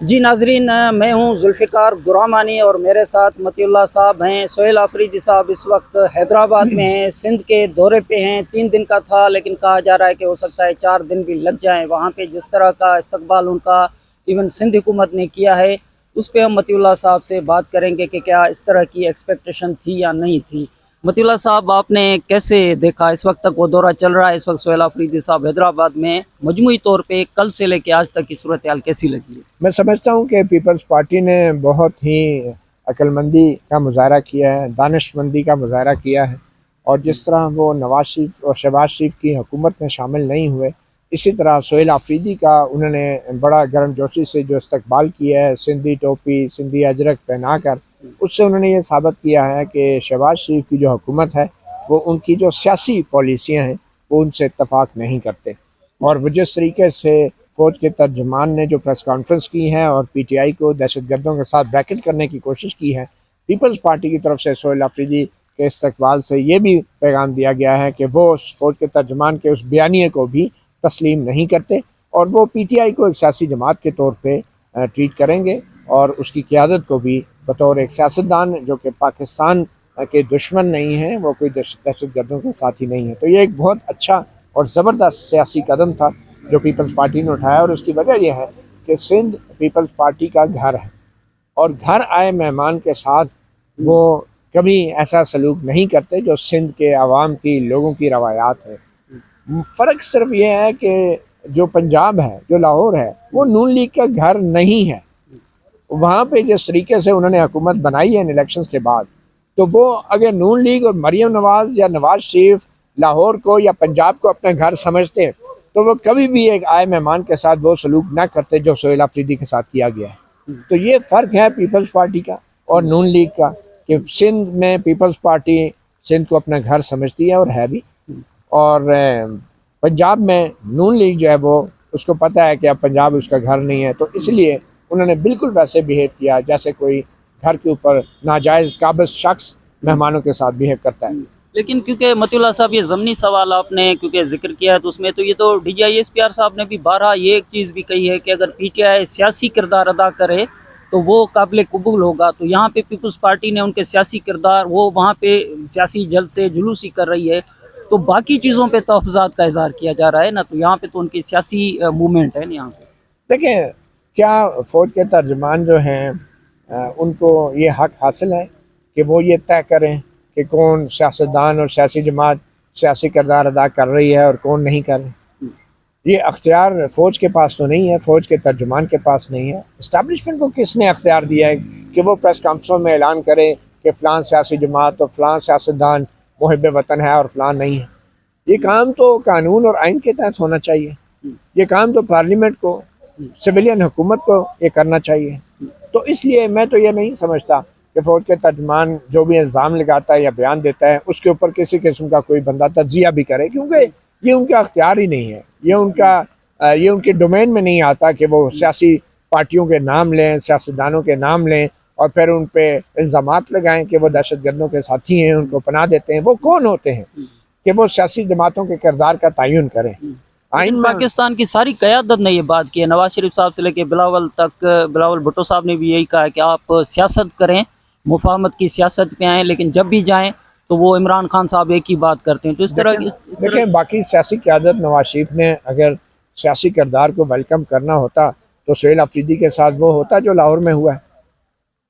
जी नाजरीन, मैं हूं जुल्फ़िकार गुरामानी और मेरे साथ मतीउल्लाह साहब हैं। सोहेल आफरीदी साहब इस वक्त हैदराबाद में हैं, सिंध के दौरे पे हैं। 3 दिन का था लेकिन कहा जा रहा है कि हो सकता है 4 दिन भी लग जाएं। वहां पे जिस तरह का इस्तकबाल उनका इवन सिंध हुकूमत ने किया है, उस पे हम मतीउल्लाह साहब से बात करेंगे कि क्या इस तरह की एक्सपेक्टेशन थी या नहीं थी। मतीउल्लाह साहब, आपने कैसे देखा? इस वक्त तक वो दौरा चल रहा है, इस वक्त सोहेल आफरीदी साहब हैदराबाद में, मजमूई तौर पे कल से लेके आज तक की सूरत हाल कैसी लगी है? मैं समझता हूँ कि पीपल्स पार्टी ने बहुत ही अक्लमंदी का मुजाहरा किया है, दानिशमंदी का मुजाहरा किया है। और जिस तरह वो नवाज शरीफ और शहबाज शरीफ की हुकूमत में शामिल नहीं हुए, इसी तरह सोहेल आफरीदी का उन्होंने बड़ा गर्मजोशी से जो इस्तकबाल किया है, सिंधी टोपी सिंधी अजरक पहना कर, उससे उन्होंने ये साबित किया है कि शहबाज शरीफ की जो हुकूमत है वो उनकी जो सियासी पॉलिसियाँ हैं वो उनसे इत्तफाक नहीं करते। और वो जिस तरीके से फ़ौज के तर्जमान ने जो प्रेस कॉन्फ्रेंस की है और पीटीआई को दहशतगर्दों के साथ ब्रैकेट करने की कोशिश की है, पीपल्स पार्टी की तरफ से सोहेल आफरीदी के इस्तकबाल से ये भी पैगाम दिया गया है कि वो उस फ़ौज के तर्जमान के उस बयानिए को भी तस्लीम नहीं करते और वो पीटीआई को एक सियासी जमात के तौर पर ट्रीट करेंगे और उसकी क़यादत को भी बतौर एक सियासतदान जो कि पाकिस्तान के दुश्मन नहीं हैं, वो कोई दहशतगर्दों के साथी नहीं है। तो ये एक बहुत अच्छा और ज़बरदस्त सियासी कदम था जो पीपल्स पार्टी ने उठाया। और उसकी वजह यह है कि सिंध पीपल्स पार्टी का घर है और घर आए मेहमान के साथ वो कभी ऐसा सलूक नहीं करते जो सिंध के अवाम की लोगों की रवायात है। फ़र्क सिर्फ ये है कि जो पंजाब है, जो लाहौर है, वो नून लीग का घर नहीं है। वहाँ पे जिस तरीके से उन्होंने हुकूमत बनाई है इन इलेक्शंस के बाद, तो वो अगर नून लीग और मरियम नवाज़ या नवाज शरीफ लाहौर को या पंजाब को अपना घर समझते तो वो कभी भी एक आए मेहमान के साथ वो सलूक ना करते जो सोहेल आफरीदी के साथ किया गया है। तो ये फ़र्क है पीपल्स पार्टी का और नून लीग का कि सिंध में पीपल्स पार्टी सिंध को अपना घर समझती है और है भी, और पंजाब में नून लीग जो है वो उसको पता है कि अब पंजाब उसका घर नहीं है, तो इसलिए उन्होंने बिल्कुल वैसे बिहेव किया जैसे कोई घर के ऊपर नाजायज़ काबिज शख्स मेहमानों के साथ बिहेव करता है। लेकिन क्योंकि मतीउल्लाह साहब, ये ज़मनी सवाल आपने क्योंकि ज़िक्र किया है, तो उसमें तो ये तो DGI-SPR साहब ने भी बारहा ये एक चीज़ भी कही है कि अगर PTI सियासी किरदार अदा करे तो वो काबिल कबूल होगा। तो यहाँ पे पीपल्स पार्टी ने उनके सियासी किरदार, वो वहाँ पे सियासी जलसे जुलूसी कर रही है, तो बाकी चीज़ों पे तहफ़्फ़ुज़ात का इज़हार किया जा रहा है ना, तो यहाँ पे तो उनकी सियासी मूवमेंट है ना यहाँ पे। देखिए, क्या फ़ौज के तर्जमान जो हैं उनको ये हक़ हासिल है कि वो ये तय करें कि कौन सियासतदान और सियासी जमात सियासी किरदार अदा कर रही है और कौन नहीं कर रही? ये अख्तियार फ़ौज के पास तो नहीं है, फ़ौज के तर्जुमान के पास नहीं है। इस्टेब्लिशमेंट को किसने अख्तियार दिया है कि वो प्रेस कॉन्फ्रेंस में ऐलान करे कि फ़लाँ सियासी जमात और फ़लाँ सियासतदान मुहिब वतन है और फ़लाँ नहीं है? ये काम तो कानून और आइन के तहत होना चाहिए। ये काम तो पार्लियामेंट को, सिविलियन हुकूमत को ये करना चाहिए। तो इसलिए मैं तो ये नहीं समझता कि फ़ौज के तर्जमान जो भी इल्ज़ाम लगाता है या बयान देता है उसके ऊपर किसी किस्म का कोई बंदा तज्जिया भी करे, क्योंकि ये उनका अख्तियार ही नहीं है। ये उनके डोमेन में नहीं आता कि वो सियासी पार्टियों के नाम लें, सियासतदानों के नाम लें और फिर उन पर इल्ज़ामात लगाएं कि वो दहशतगर्दों के साथी हैं, उनको पनाह देते हैं। वो कौन होते हैं कि वो सियासी जमातों के किरदार का तयन करें? लेकिन पाकिस्तान की सारी क़यादत ने ये बात की है, नवाज शरीफ साहब से लेके बिलावल तक, बिलावल भुट्टो साहब ने भी यही कहा है कि आप सियासत करें, मुफाहमत की सियासत पे आएँ, लेकिन जब भी जाएँ तो वो इमरान खान साहब एक ही बात करते हैं। तो इस तरह देखें, बाकी सियासी क़यादत नवाज शरीफ ने अगर सियासी किरदार को वेलकम करना होता तो सोहेल आफरीदी के साथ वो होता जो लाहौर में हुआ है।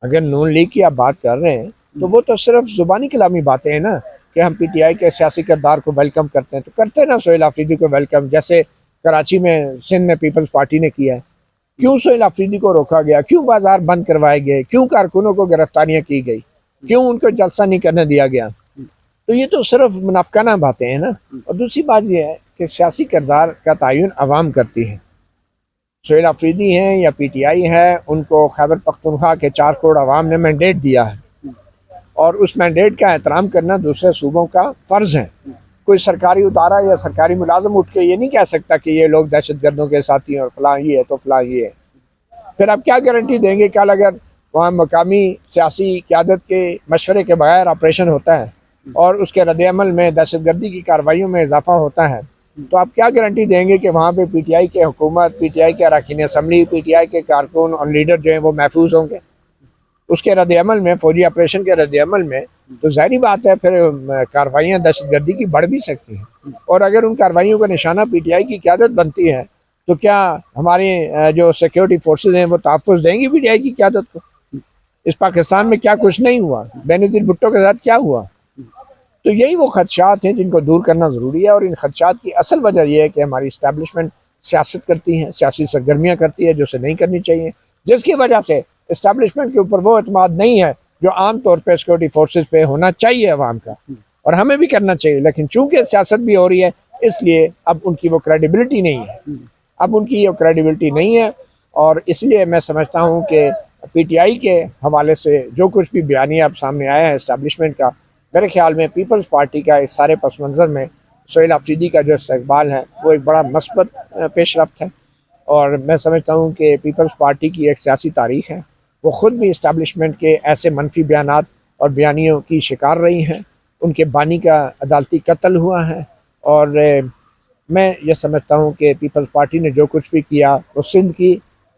अगर नून लीग की आप बात कर रहे हैं तो वो तो सिर्फ ज़ुबानी कलामी बातें हैं ना कि हम पीटीआई के सियासी किरदार को वेलकम करते हैं, तो करते ना सोहेल आफरीदी को वेलकम, जैसे कराची में सिंध में पीपल्स पार्टी ने किया है। क्यों सोहेल आफरीदी को रोका गया? क्यों बाजार बंद करवाए गए? क्यों कारकुनों को गिरफ्तारियाँ की गई? क्यों उनको जलसा नहीं करने दिया गया? तो ये तो सिर्फ मुनाफिकाना बातें हैं ना। और दूसरी बात यह है कि सियासी किरदार का तयन अवाम करती है। सोहेल आफरीदी हैं या पीटीआई है, उनको खैबर पख्तूनख्वा के 4 करोड़ अवाम ने मैंडेट दिया है और उस मैंडेट का एहतराम करना दूसरे सूबों का फ़र्ज़ है। कोई सरकारी उतारा या सरकारी मुलाजिम उठ के ये नहीं कह सकता कि ये लोग दहशतगर्दों के साथी हैं और फ़लाँ ये है तो फ़लाँ ये है। फिर आप क्या गारंटी देंगे? कल अगर वहाँ मकामी सियासी क़यादत के मशवरे के बगैर ऑपरेशन होता है और उसके रद्द-ए-अमल में दहशतगर्दी की कार्रवाइयों में इजाफ़ा होता है तो आप क्या गारंटी देंगे कि वहाँ पे पीटीआई के हुकूमत, पीटीआई के अरकान असम्बली, पीटीआई के कारकुन और लीडर जो हैं वो महफूज होंगे? उसके रद्द-ए-अमल में, फौजी ऑपरेशन के रद्द-ए-अमल में तो ज़ाहिर बात है फिर कार्रवाइयाँ दहशतगर्दी की बढ़ भी सकती हैं। और अगर उन कार्रवाइयों का निशाना पीटीआई की क़यादत बनती है तो क्या हमारी जो सिक्योरिटी फोर्सेज हैं वो तहफ़्फ़ुज़ देंगी पीटीआई की क़यादत को? इस पाकिस्तान में क्या कुछ नहीं हुआ, बेनज़ीर भुट्टो के साथ क्या हुआ? तो यही वो खदशात हैं जिनको दूर करना ज़रूरी है। और इन खदशात की असल वजह यह है कि हमारी इस्टेब्लिशमेंट सियासत करती है, सियासी सरगर्मियाँ करती है जो उसे नहीं करनी चाहिए, जिसकी वजह से इस्टेब्लिशमेंट के ऊपर वो एतमाद नहीं है जो आम तौर पर सिक्योरिटी फोर्सेज पे होना चाहिए अवाम का, और हमें भी करना चाहिए। लेकिन चूंकि सियासत भी हो रही है इसलिए अब उनकी वो क्रेडिबिलिटी नहीं है, अब उनकी ये क्रेडिबिलिटी नहीं है। और इसलिए मैं समझता हूँ कि पीटीआई के हवाले से जो कुछ भी बयानिया अब सामने आया है इस्टेब्लिशमेंट का, मेरे ख्याल में पीपल्स पार्टी का इस सारे पस मंज़र में सोहेल आफरीदी का जो इस्तकबाल है वो एक बड़ा मस्बत पेशरफ्त है। और मैं समझता हूँ कि पीपल्स पार्टी की एक सियासी तारीख है, वो ख़ुद भी इस्टेब्लिशमेंट के ऐसे मनफी बयानात और बयानियों की शिकार रही हैं। उनके बानी का अदालती कत्ल हुआ है। और मैं ये समझता हूँ कि पीपल्स पार्टी ने जो कुछ भी किया वो सिंध की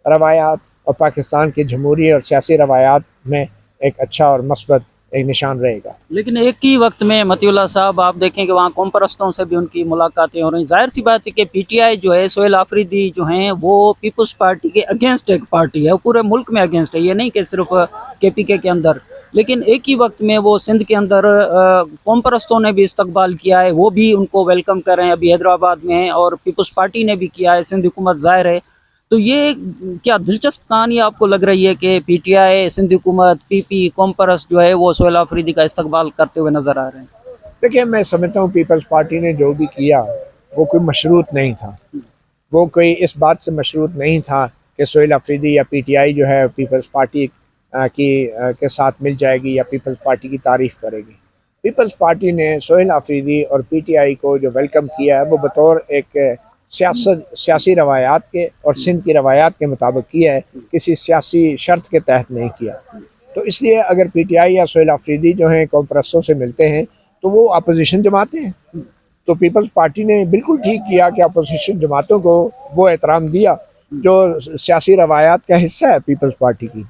रवायात और पाकिस्तान के जमहूरी और सियासी रवायात में एक अच्छा और मस्बत एक निशान रहेगा। लेकिन एक ही वक्त में मतीउल्लाह साहब आप देखें कि वहाँ कौम परस्तों से भी उनकी मुलाकातें हो रही। जाहिर सी बात है कि पीटीआई जो है, सोहेल आफरीदी जो हैं वो पीपल्स पार्टी के अगेंस्ट एक पार्टी है, वो पूरे मुल्क में अगेंस्ट है, ये नहीं कि सिर्फ केपीके के अंदर। लेकिन एक ही वक्त में वो सिंध के अंदर कौम परस्तों ने भी इस्तकबाल किया है, वो भी उनको वेलकम कर रहे हैं, अभी हैदराबाद में हैं, और पीपल्स पार्टी ने भी किया है, सिंध हुकूमत ज़ाहिर है। तो ये क्या दिलचस्प कहानी आपको लग रही है कि पीटीआई, सिंध हुकूमत, पीपी, कौम परस्त जो है वो सोहेल आफरीदी का इस्तकबाल करते हुए नज़र आ रहे हैं? देखिए, मैं समझता हूँ पीपल्स पार्टी ने जो भी किया वो कोई मशरूत नहीं था, वो कोई इस बात से मशरूत नहीं था कि सोहेल आफरीदी या पीटीआई जो है पीपल्स पार्टी के साथ मिल जाएगी या पीपल्स पार्टी की तारीफ़ करेगी। पीपल्स पार्टी ने सोहेल आफरीदी और पीटीआई को जो वेलकम किया है वो बतौर एक सियासी रवायात के और सिंध की रवायात के मुताबिक किया है, किसी सियासी शर्त के तहत नहीं किया। तो इसलिए अगर पीटीआई या सोहेल आफरीदी जो हैं कौम परस्तों से मिलते हैं तो वो अपोजिशन जमातें हैं। तो पीपल्स पार्टी ने बिल्कुल ठीक किया कि अपोजिशन जमातों को वो एहतराम दिया जो सियासी रवायात का हिस्सा है पीपल्स पार्टी की।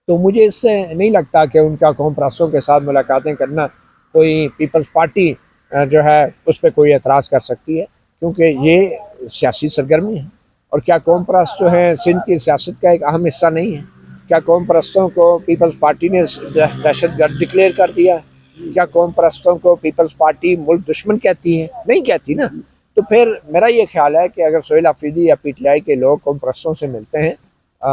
तो मुझे इससे नहीं लगता कि उनका कौम परस्तों के साथ मुलाकातें करना कोई पीपल्स पार्टी जो है उस पर कोई एतराज़ कर सकती है, क्योंकि ये सियासी सरगर्मी है। और क्या कौम परस्त जो है सिंध की सियासत का एक अहम हिस्सा नहीं है? क्या कौम परस्तों को पीपल्स पार्टी ने दहशतगर्द डिक्लेयर कर दिया है? क्या कौम परस्तों को पीपल्स पार्टी मुल्क दुश्मन कहती है? नहीं कहती ना। तो फिर मेरा ये ख्याल है कि अगर सोहेल आफरीदी या पीटीआई के लोग कौम परस्तों से मिलते हैं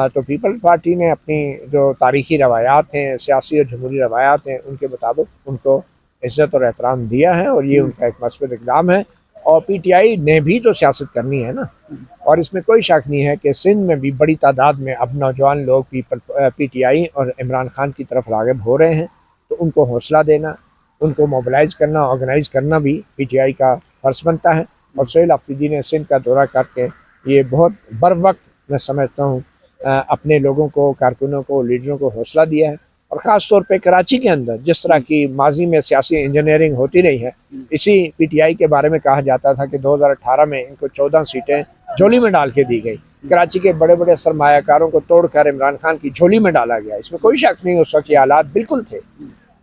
तो पीपल्स पार्टी ने अपनी जो तारीख़ी रवायात हैं, सियासी और जमहूरी रवायात हैं, उनके मुताबिक उनको इज़्ज़त और एहतराम दिया है, और ये उनका एक मस्बत इक़दाम है। और पीटीआई ने भी तो सियासत करनी है ना, और इसमें कोई शक नहीं है कि सिंध में भी बड़ी तादाद में अब नौजवान लोग पीटीआई और इमरान खान की तरफ राग़िब हो रहे हैं। तो उनको हौसला देना, उनको मोबिलाइज़ करना, ऑर्गेनाइज़ करना भी पीटीआई का फ़र्ज़ बनता है। और सोहेल आफरीदी ने सिंध का दौरा करके ये बहुत बर वक्त मैं समझता हूँ अपने लोगों को, कारकुनों को, लीडरों को हौसला दिया है। और ख़ास तौर पे कराची के अंदर जिस तरह की माजी में सियासी इंजीनियरिंग होती रही है, इसी पीटीआई के बारे में कहा जाता था कि 2018 में इनको 14 सीटें झोली में डाल के दी गई। कराची के बड़े बड़े सरमायाकारों को तोड़कर इमरान खान की झोली में डाला गया। इसमें कोई शक नहीं, उस वक्त ये हालात बिल्कुल थे।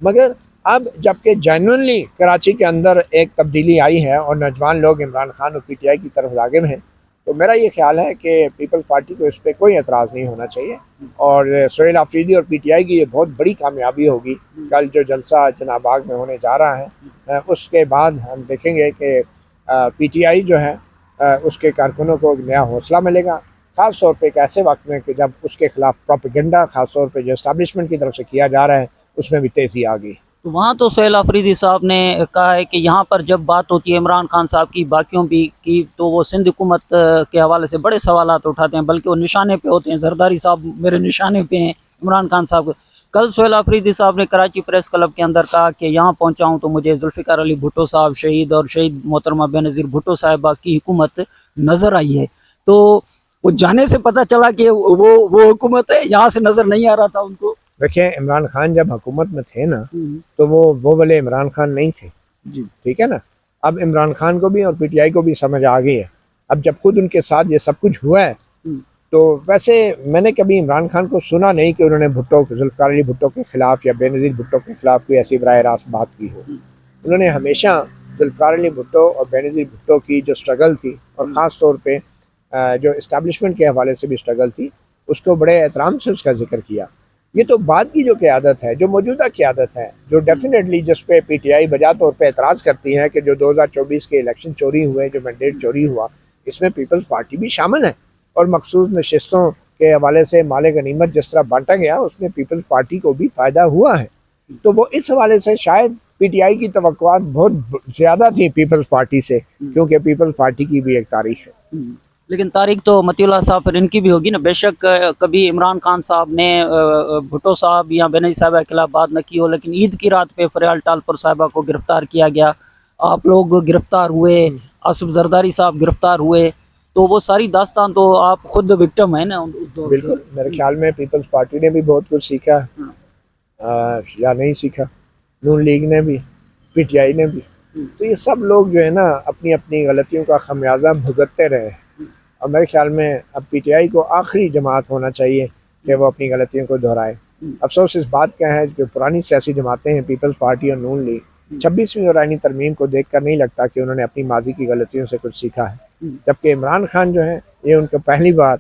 मगर अब जबकि जेन्युइनली कराची के अंदर एक तब्दीली आई है और नौजवान लोग इमरान खान और पीटीआई की तरफ राग़िब हैं, तो मेरा ये ख्याल है कि पीपल्स पार्टी को इस पर कोई एतराज़ नहीं होना चाहिए। और सोहेल आफरीदी और पीटीआई की ये बहुत बड़ी कामयाबी होगी। कल जो जलसा जिना बाग में होने जा रहा है उसके बाद हम देखेंगे कि पीटीआई जो है उसके कारकुनों को एक नया हौसला मिलेगा, ख़ास तौर पे एक ऐसे वक्त में कि जब उसके ख़िलाफ़ प्रोपेगेंडा ख़ास तौर पे जो इस्टेब्लिशमेंट की तरफ से किया जा रहा है उसमें भी तेज़ी आ गई। तो वहाँ तो सोहेल आफरीदी साहब ने कहा है कि यहाँ पर जब बात होती है इमरान खान साहब की, बाकियों भी की, तो वो सिंध हुकूमत के हवाले से बड़े सवालात उठाते हैं, बल्कि वो निशाने पे होते हैं। जरदारी साहब मेरे निशाने पे हैं इमरान खान साहब। कल सोहेल आफरीदी साहब ने कराची प्रेस क्लब के अंदर कहा कि यहाँ पहुँचा हूँ तो मुझे जुल्फ़िकार अली भुट्टो साहब शहीद और शहीद मोहतरमा बेनज़ीर भुट्टो साहिबा की हुकूमत नज़र आई है। तो वो जाने से पता चला कि वो हुकूमत है, यहाँ से नज़र नहीं आ रहा था उनको। देखिए, इमरान खान जब हुकूमत में थे ना तो वो वाले इमरान खान नहीं थे जी, ठीक है ना। अब इमरान खान को भी और पीटीआई को भी समझ आ गई है। अब जब खुद उनके साथ ये सब कुछ हुआ है, तो वैसे मैंने कभी इमरान खान को सुना नहीं कि उन्होंने जुल्फ़िकार अली भुट्टो के खिलाफ या बेनज़ीर भुट्टो के खिलाफ कोई ऐसी बराह रास्त बात की हो। उन्होंने हमेशा जुल्फ़िकार अली भुट्टो और बेनज़ीर भुट्टो की जो स्ट्रगल थी, और ख़ास तौर पे जो इस्टेब्लिशमेंट के हवाले से भी स्ट्रगल थी, उसको बड़े एहतराम से उसका जिक्र किया। ये तो बाद की जो क़यादत है, जो मौजूदा क़यादत है, जो डेफिनेटली जिस पे पीटीआई बजा तौर पे एतराज़ करती है कि जो 2024 के इलेक्शन चोरी हुए, जो मैंडेट चोरी हुआ, इसमें पीपल्स पार्टी भी शामिल है, और मखसूस नशिस्तों के हवाले से माल गनीमत जिस तरह बांटा गया, उसमें पीपल्स पार्टी को भी फ़ायदा हुआ है। तो वो इस हवाले से शायद पीटीआई की तवक्कुआत बहुत ज़्यादा थी पीपल्स पार्टी से, क्योंकि पीपल्स पार्टी की भी एक तारीख है। लेकिन तारीख तो मतीउल्लाह साहब पर इनकी भी होगी ना। बेशक कभी इमरान खान साहब ने भुट्टो साहब या बेनज़ीर साहब के खिलाफ बात न की हो, लेकिन ईद की रात पे फरियाल टालपुर साहिबा को गिरफ़्तार किया गया, आप लोग गिरफ़्तार हुए, आसिफ जरदारी साहब गिरफ़्तार हुए, तो वो सारी दास्तान तो आप खुद विक्टिम है ना उस दौर। बिल्कुल, मेरे ख्याल में पीपल्स पार्टी ने भी बहुत कुछ सीखा या नहीं सीखा, नून लीग ने भी, पीटीआई ने भी। तो ये सब लोग जो है ना अपनी अपनी गलतियों का खमियाजा भुगतते रहे, और मेरे ख्याल में अब पीटीआई को आखिरी जमात होना चाहिए कि वो अपनी गलतियों को दोहराए। अफसोस इस बात का है कि पुरानी सियासी जमातें हैं, पीपल्स पार्टी और नून लीग, 26वीं और आईनी तरमीम को देखकर नहीं लगता कि उन्होंने अपनी माजी की गलतियों से कुछ सीखा है। जबकि इमरान खान जो है, ये उनको पहली बार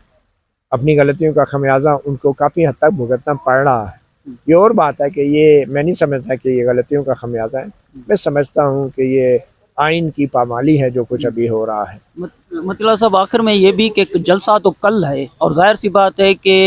अपनी गलतियों का खमियाजा उनको काफ़ी हद तक भुगतना पड़ रहा है। ये और बात है कि ये मैं नहीं समझता कि ये गलतियों का खमियाजा है, मैं समझता हूँ कि ये आइन की पामाली है जो कुछ अभी हो रहा है। मतीउल्लाह साहब, आखिर में ये भी कि जलसा तो कल है, और जाहिर सी बात है कि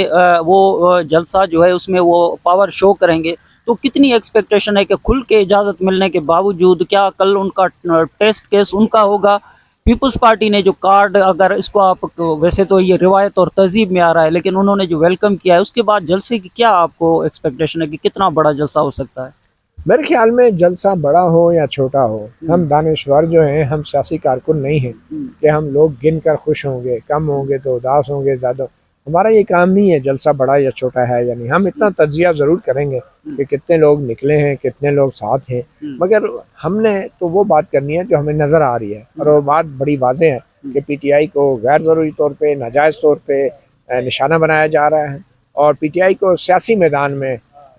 वो जलसा जो है उसमें वो पावर शो करेंगे, तो कितनी एक्सपेक्टेशन है कि खुल के इजाज़त मिलने के बावजूद क्या कल उनका टेस्ट केस उनका होगा? पीपल्स पार्टी ने जो कार्ड, अगर इसको आप, वैसे तो ये रिवायत और तहजीब में आ रहा है, लेकिन उन्होंने जो वेलकम किया है, उसके बाद जलसे की क्या आपको एक्सपेक्टेशन है कि कितना बड़ा जलसा हो सकता है? मेरे ख्याल में जलसा बड़ा हो या छोटा हो, हम दानिश्वर जो हैं, हम सियासी कारकुन नहीं हैं कि हम लोग गिन कर खुश होंगे, कम होंगे तो उदास होंगे ज़्यादा। हमारा ये काम नहीं है जलसा बड़ा या छोटा है या नहीं। हम इतना तज्जिया ज़रूर करेंगे कि कितने लोग निकले हैं, कितने लोग साथ हैं, मगर हमने तो वो बात करनी है जो हमें नज़र आ रही है, और वो बात बड़ी वाज़ेह है कि पीटीआई को गैर ज़रूरी तौर पर, नाजायज़ तौर पर निशाना बनाया जा रहा है, और पीटीआई को सियासी मैदान में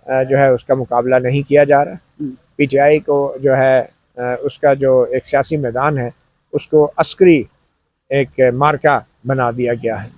जो है उसका मुकाबला नहीं किया जा रहा। पीटीआई को जो है उसका जो एक सियासी मैदान है, उसको अस्करी एक मार्का बना दिया गया है,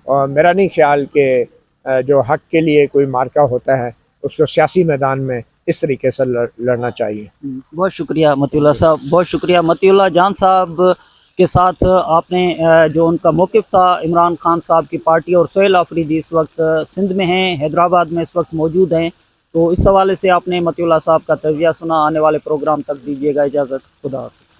और मेरा नहीं ख्याल कि जो हक के लिए कोई मार्का होता है उसको सियासी मैदान में इस तरीके से लड़ना चाहिए। बहुत शुक्रिया मतीउल्लाह साहब, बहुत शुक्रिया। मतीउल्लाह जान साहब के साथ आपने जो उनका मौक़िफ़ था इमरान खान साहब की पार्टी, और सोहेल आफरीदी इस वक्त सिंध में हैं, हैदराबाद में इस वक्त मौजूद हैं, तो इस हवाले से आपने मतीउल्लाह साहब का तज़िया सुना। आने वाले प्रोग्राम तक दीजिएगा इजाज़त। खुदा हाफ़िज़।